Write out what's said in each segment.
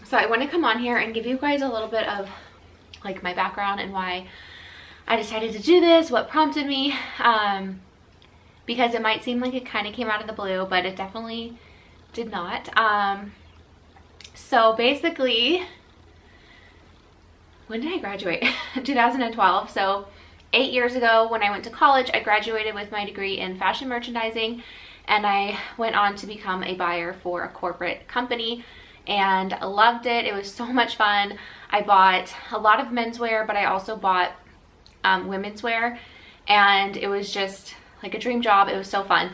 So I want to come on here and give you guys a little bit of like my background and why I decided to do this, what prompted me, because it might seem like it kind of came out of the blue, but it definitely did not. So basically, when did I graduate? 2012. So 8 years ago when I went to college, I graduated with my degree in fashion merchandising, and I went on to become a buyer for a corporate company and loved it. It was so much fun. I bought a lot of menswear, but I also bought women's wear, and it was just like a dream job. It was so fun.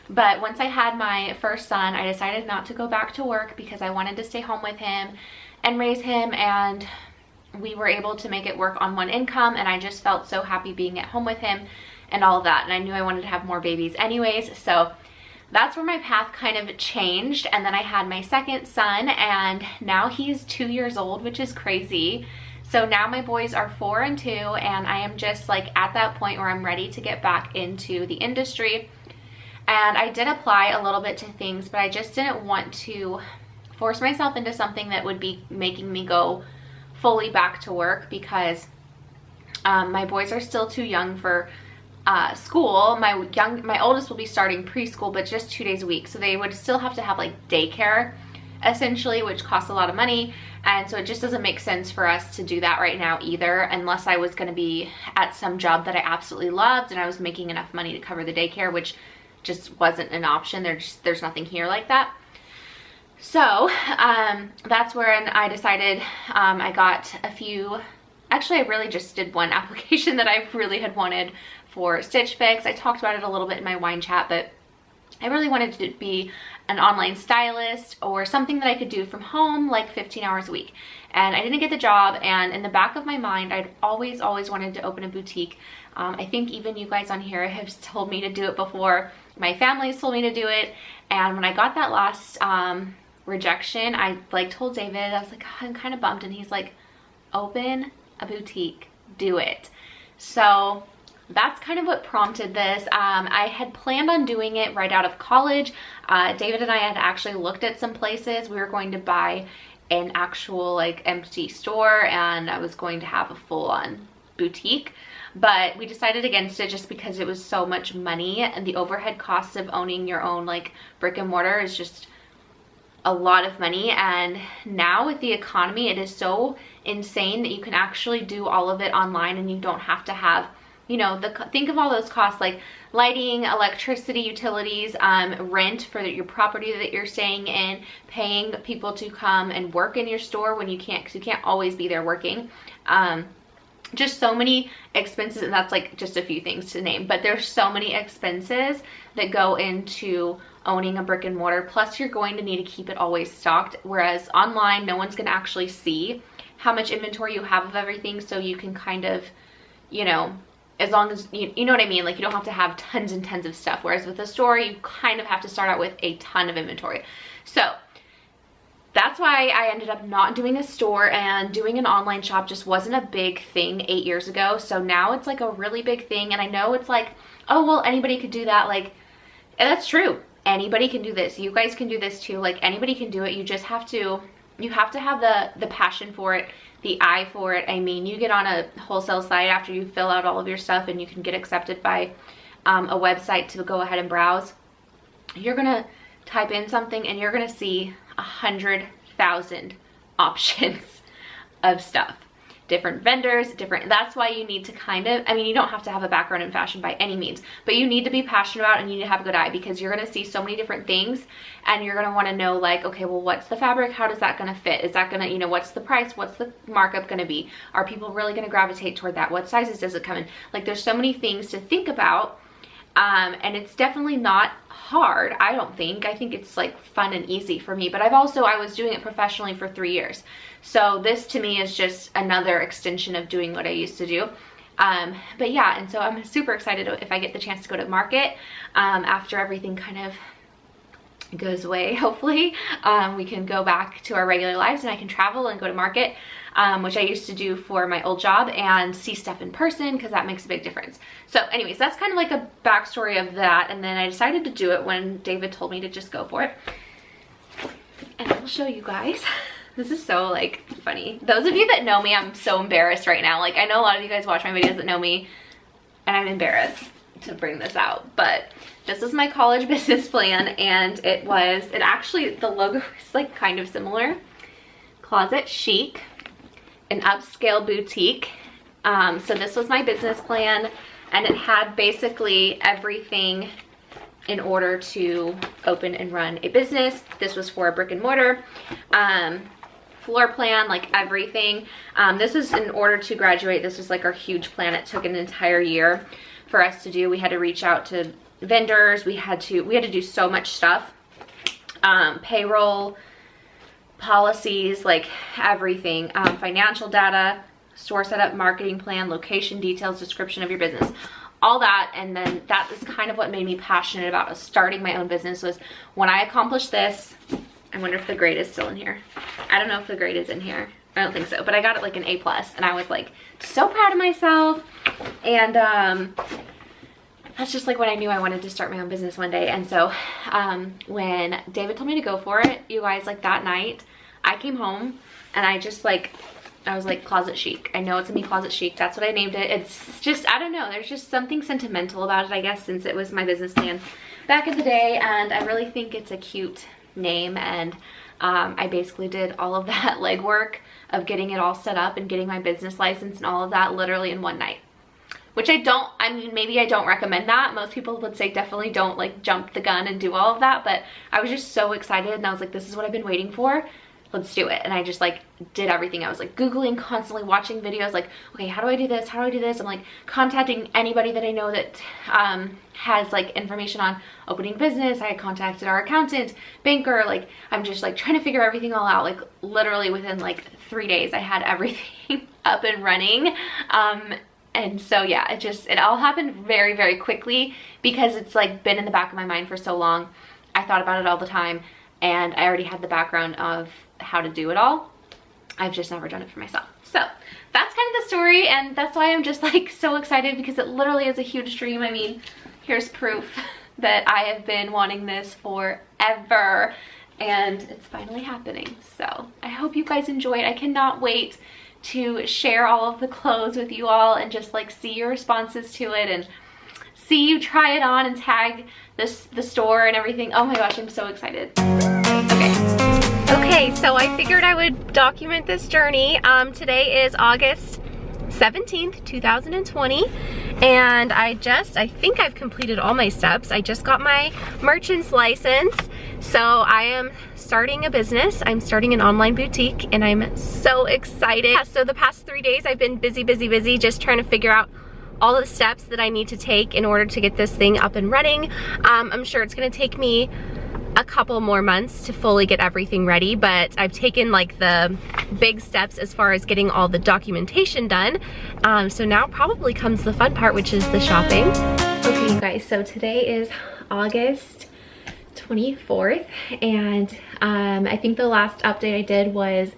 But once I had my first son, I decided not to go back to work because I wanted to stay home with him and raise him, and we were able to make it work on one income, and I just felt so happy being at home with him and all of that. And I knew I wanted to have more babies anyways, so that's where my path kind of changed. And then I had my second son, and now he's 2 years old, which is crazy. So now my boys are 4 and 2, and I am just like at that point where I'm ready to get back into the industry. And I did apply a little bit to things, but I just didn't want to force myself into something that would be making me go fully back to work, because my boys are still too young for school. My oldest will be starting preschool, but just 2 days a week. So they would still have to have like daycare essentially, which costs a lot of money. And so it just doesn't make sense for us to do that right now either, unless I was going to be at some job that I absolutely loved and I was making enough money to cover the daycare, which just wasn't an option. There's nothing here like that. So that's when I decided. I got a few, actually I really just did one application that I really had wanted for Stitch Fix. I talked about it a little bit in my wine chat, but I really wanted to be an online stylist or something that I could do from home, like 15 hours a week. And I didn't get the job, and in the back of my mind, I'd always wanted to open a boutique. I think even you guys on here have told me to do it before. My family's told me to do it. And when I got that last rejection, I like told David, I was like, oh, I'm kind of bummed. And he's like, open a boutique, do it. So that's kind of what prompted this. I had planned on doing it right out of college. David and I had actually looked at some places. We were going to buy an actual like empty store, and I was going to have a full-on boutique, but we decided against it just because it was so much money, and the overhead costs of owning your own like brick and mortar is just a lot of money. And now with the economy, it is so insane that you can actually do all of it online, and you don't have to have, you know, think of all those costs like lighting, electricity, utilities, rent for your property that you're staying in, paying people to come and work in your store when you can't, because you can't always be there working. Just so many expenses, and that's like just a few things to name, but there's so many expenses that go into owning a brick and mortar. Plus you're going to need to keep it always stocked, whereas online no one's going to actually see how much inventory you have of everything, so you can kind of, you know, as long as you know what I mean, like you don't have to have tons and tons of stuff, whereas with a store you kind of have to start out with a ton of inventory. So that's why I ended up not doing a store, and doing an online shop just wasn't a big thing 8 years ago. So now it's like a really big thing. And I know it's like, oh well, anybody could do that. Like, and that's true, anybody can do this. You guys can do this too. Like anybody can do it. You just have to, you have to have the passion for it, the eye for it. I mean, you get on a wholesale site after you fill out all of your stuff, and you can get accepted by a website to go ahead and browse. You're gonna type in something and you're gonna see 100,000 options of stuff, different vendors, different. That's why you need to kind of, I mean, you don't have to have a background in fashion by any means, but you need to be passionate about it, and you need to have a good eye, because you're going to see so many different things, and you're going to want to know like, okay, well, what's the fabric? How does that going to fit? Is that going to, you know, what's the price? What's the markup going to be? Are people really going to gravitate toward that? What sizes does it come in? Like there's so many things to think about. And it's definitely not hard, I don't think. I think it's like fun and easy for me, but I was doing it professionally for 3 years. So this to me is just another extension of doing what I used to do. But yeah, and so I'm super excited if I get the chance to go to market after everything kind of goes away. Hopefully we can go back to our regular lives, and I can travel and go to market, which I used to do for my old job, and see stuff in person, because that makes a big difference. So anyways, that's kind of like a backstory of that. And then I decided to do it when David told me to just go for it. And I'll show you guys. This is so like funny. Those of you that know me, I'm so embarrassed right now. Like I know a lot of you guys watch my videos that know me and I'm embarrassed to bring this out, but this is my college business plan, and it actually, the logo is like kind of similar. Closet chic, an upscale boutique. So this was my business plan, and it had basically everything in order to open and run a business. This was for a brick and mortar. Floor plan, like everything. This was in order to graduate. This was like our huge plan. It took an entire year for us to do. We had to reach out to vendors. We had to do so much stuff. Payroll, policies, like everything. Financial data, store setup, marketing plan, location details, description of your business, all that. And then that is kind of what made me passionate about starting my own business, was when I accomplished this. I wonder if the grade is still in here. I don't know if the grade is in here. I don't think so, but I got it like an A+, and I was like so proud of myself. And that's just like when I knew I wanted to start my own business one day. And so when David told me to go for it, you guys, like that night I came home and I was like, closet chic. I know it's gonna be closet chic. That's what I named it. It's just, I don't know, there's just something sentimental about it, I guess, since it was my business plan back in the day, and I really think it's a cute name. And I basically did all of that legwork of getting it all set up and getting my business license and all of that literally in one night, which I mean, maybe I don't recommend that. Most people would say definitely don't like jump the gun and do all of that, but I was just so excited, and I was like, this is what I've been waiting for. Let's do it. And I just like did everything. I was like Googling, constantly watching videos, like, okay, how do I do this? How do I do this? I'm like contacting anybody that I know that has like information on opening business. I contacted our accountant, banker, like I'm just like trying to figure everything all out. Like literally within like 3 days, I had everything up and running. And so yeah, it all happened very, very quickly because it's like been in the back of my mind for so long. I thought about it all the time, and I already had the background of how to do it all. I've just never done it for myself. So that's kind of the story, and that's why I'm just like so excited, because it literally is a huge dream. I mean, here's proof that I have been wanting this forever, and it's finally happening. So I hope you guys enjoy it. I cannot wait to share all of the clothes with you all and just like see your responses to it and see you try it on and tag the store and everything. Oh my gosh, I'm so excited. Okay, so I figured I would document this journey. Today is August 17th, 2020, and I think I've completed all my steps. I just got my merchant's license, so I am starting a business. I'm starting an online boutique, and I'm so excited. So the past 3 days I've been busy just trying to figure out all the steps that I need to take in order to get this thing up and running. I'm sure it's gonna take me a couple more months to fully get everything ready, but I've taken like the big steps as far as getting all the documentation done. So now probably comes the fun part, which is the shopping. Okay, you guys, so today is August 24th, and I think the last update I did was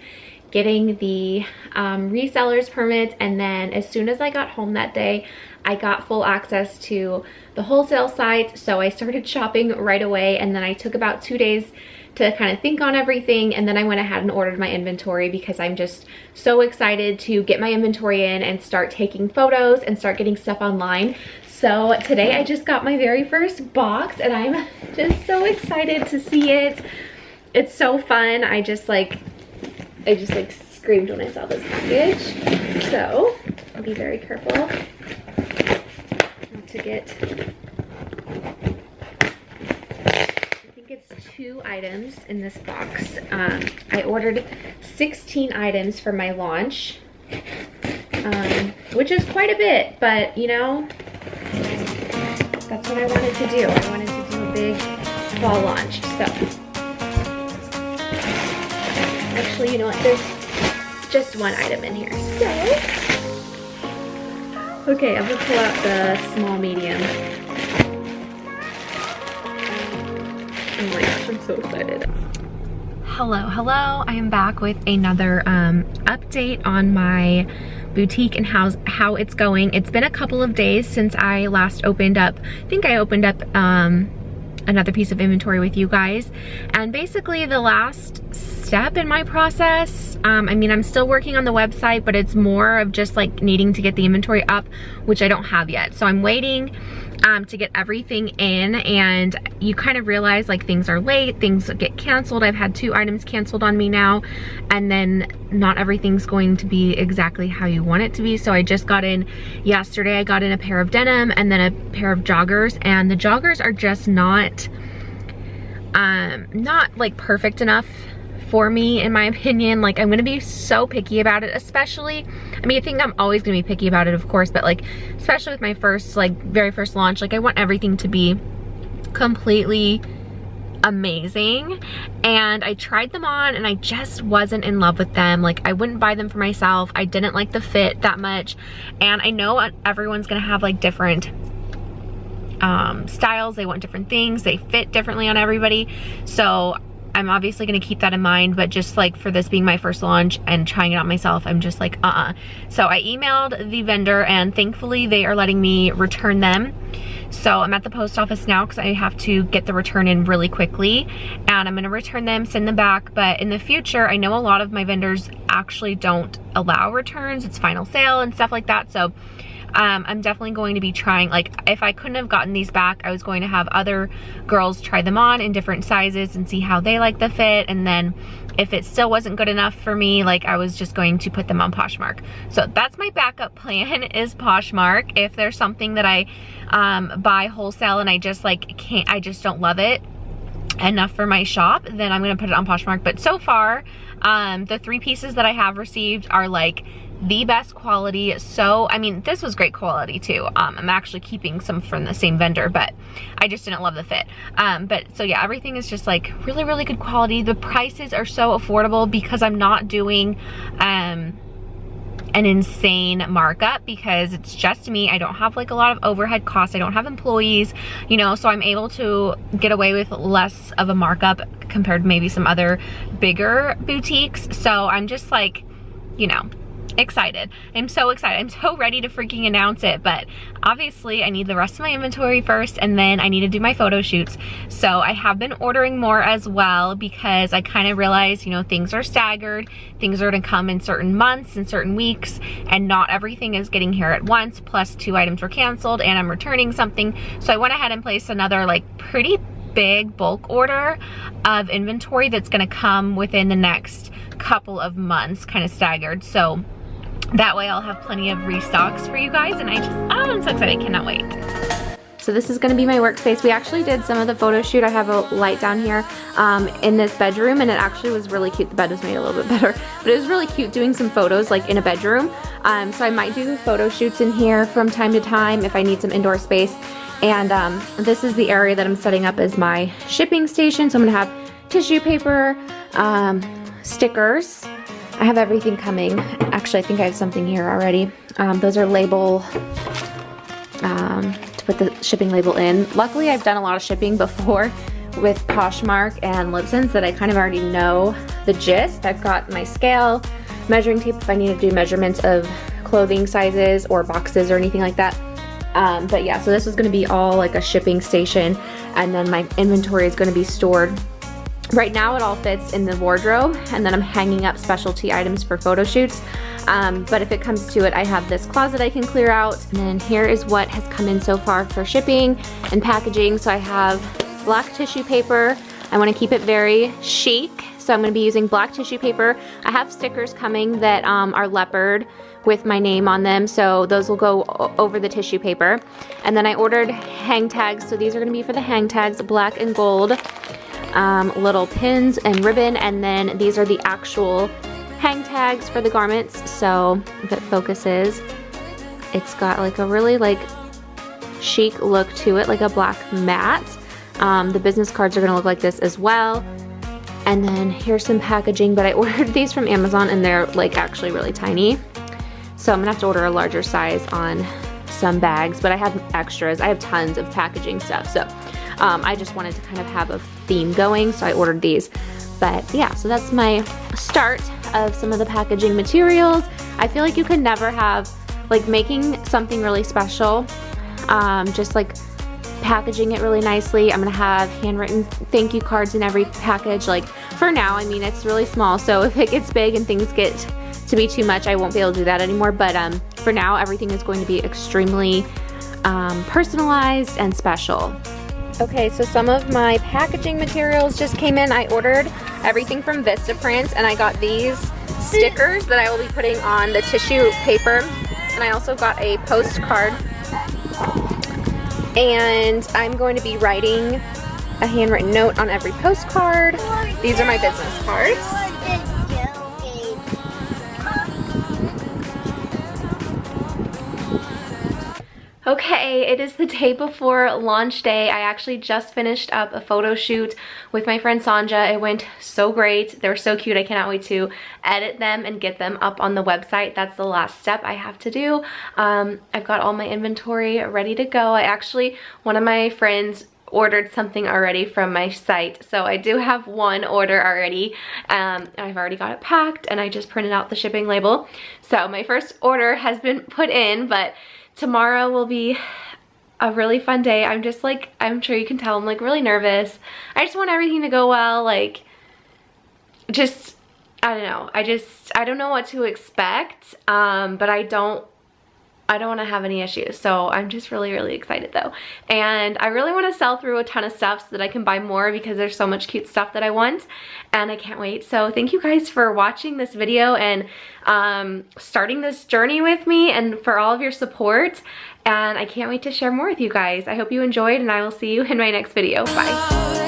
getting the reseller's permit, and then as soon as I got home that day, I got full access to the wholesale site, so I started shopping right away, and then I took about 2 days to kind of think on everything, and then I went ahead and ordered my inventory because I'm just so excited to get my inventory in and start taking photos and start getting stuff online. So today I just got my very first box, and I'm just so excited to see it. It's so fun. I just like screamed when I saw this package. So I'll be very careful not to get, I think it's 2 items in this box. I ordered 16 items for my launch, which is quite a bit, but you know, that's what I wanted to do. I wanted to do a big fall launch. So actually, you know what, there's just 1 item in here. So okay, I'm gonna pull out the small medium. Oh my gosh, I'm so excited. Hello, I am back with another update on my boutique and how it's going. It's been a couple of days since I last opened up. I think I opened up a another piece of inventory with you guys. And basically the last step in my process, I mean, I'm still working on the website, but it's more of just like needing to get the inventory up, which I don't have yet. So I'm waiting to get everything in, and you kind of realize like things are late, things get canceled. I've had 2 items canceled on me now, and then not everything's going to be exactly how you want it to be. So I just got in yesterday, I got in a pair of denim and then a pair of joggers, and the joggers are just not like perfect enough for me, in my opinion. Like, I'm gonna be so picky about it, especially, I mean, I think I'm always gonna be picky about it, of course, but like, especially with my first, like, very first launch, like, I want everything to be completely amazing. And I tried them on and I just wasn't in love with them. Like, I wouldn't buy them for myself. I didn't like the fit that much. And I know everyone's gonna have like different styles. They want different things. They fit differently on everybody. So I'm obviously gonna keep that in mind, but just like for this being my first launch and trying it out myself, I'm just like, So I emailed the vendor and thankfully they are letting me return them. So I'm at the post office now because I have to get the return in really quickly, and I'm gonna return them, send them back. But in the future, I know a lot of my vendors actually don't allow returns. It's final sale and stuff like that. So I'm definitely going to be trying, like, if I couldn't have gotten these back, I was going to have other girls try them on in different sizes and see how they like the fit. And then if it still wasn't good enough for me, like, I was just going to put them on Poshmark. So that's my backup plan, is Poshmark. If there's something that I buy wholesale and I just like I just don't love it enough for my shop, then I'm gonna put it on Poshmark. But so far, the 3 pieces that I have received are like the best quality. So I mean, this was great quality too. I'm actually keeping some from the same vendor, but I just didn't love the fit. But so yeah, everything is just like really, really good quality. The prices are so affordable because I'm not doing an insane markup, because it's just me. I don't have like a lot of overhead costs. I don't have employees, you know, so I'm able to get away with less of a markup compared to maybe some other bigger boutiques. So I'm just like, you know, excited. I'm so excited. I'm so ready to freaking announce it, but obviously I need the rest of my inventory first, and then I need to do my photo shoots. So I have been ordering more as well, because I kind of realized, you know, things are staggered. Things are gonna come in certain months and certain weeks, and not everything is getting here at once. Plus 2 items were canceled and I'm returning something. So I went ahead and placed another like pretty big bulk order of inventory that's gonna come within the next couple of months, kind of staggered. So that way I'll have plenty of restocks for you guys, and I'm so excited, I cannot wait. So this is gonna be my workspace. We actually did some of the photo shoot. I have a light down here in this bedroom, and it actually was really cute. The bed was made a little bit better, but it was really cute doing some photos like in a bedroom. So I might do photo shoots in here from time to time if I need some indoor space. And this is the area that I'm setting up as my shipping station. So I'm gonna have tissue paper, stickers. I have everything coming. Actually, I think I have something here already. Those are label, to put the shipping label in. Luckily, I've done a lot of shipping before with Poshmark and Libsyn's that I kind of already know the gist. I've got my scale, measuring tape if I need to do measurements of clothing sizes or boxes or anything like that. But yeah, so this is gonna be all like a shipping station, and then my inventory is gonna be stored. Right now it all fits in the wardrobe, and then I'm hanging up specialty items for photo shoots. But if it comes to it, I have this closet I can clear out. And then here is what has come in so far for shipping and packaging. So I have black tissue paper. I want to keep it very chic, so I'm going to be using black tissue paper. I have stickers coming that are leopard with my name on them, so those will go over the tissue paper. And then I ordered hang tags, so these are going to be for the hang tags, black and gold. Little pins and ribbon, and then these are the actual hang tags for the garments. So if it focuses, it's got like a really like chic look to it, like a black mat. The business cards are gonna look like this as well. And then here's some packaging, but I ordered these from Amazon and they're like actually really tiny. So I'm gonna have to order a larger size on some bags, but I have extras. I have tons of packaging stuff, so I just wanted to kind of have a theme going, so I ordered these. But yeah, so that's my start of some of the packaging materials. I feel like you could never have, like, making something really special, just like packaging it really nicely. I'm gonna have handwritten thank you cards in every package. Like for now, I mean, it's really small, so if it gets big and things get to be too much, I won't be able to do that anymore. But for now, everything is going to be extremely personalized and special. Okay, so some of my packaging materials just came in. I ordered everything from Vistaprint, and I got these stickers that I will be putting on the tissue paper. And I also got a postcard. And I'm going to be writing a handwritten note on every postcard. These are my business cards. Okay, it is the day before launch day. I actually just finished up a photo shoot with my friend Sanja. It went so great. They're so cute. I cannot wait to edit them and get them up on the website. That's the last step I have to do. I've got all my inventory ready to go. One of my friends ordered something already from my site, so I do have one order already. I've already got it packed, and I just printed out the shipping label. So my first order has been put in, but tomorrow will be a really fun day. I'm just like, I'm sure you can tell, I'm like really nervous. I just want everything to go well. Like, just, I don't know. I don't know what to expect, but I don't want to have any issues. So I'm just really, really excited though. And I really want to sell through a ton of stuff so that I can buy more, because there's so much cute stuff that I want, and I can't wait. So thank you guys for watching this video and starting this journey with me, and for all of your support. And I can't wait to share more with you guys. I hope you enjoyed, and I will see you in my next video. Bye.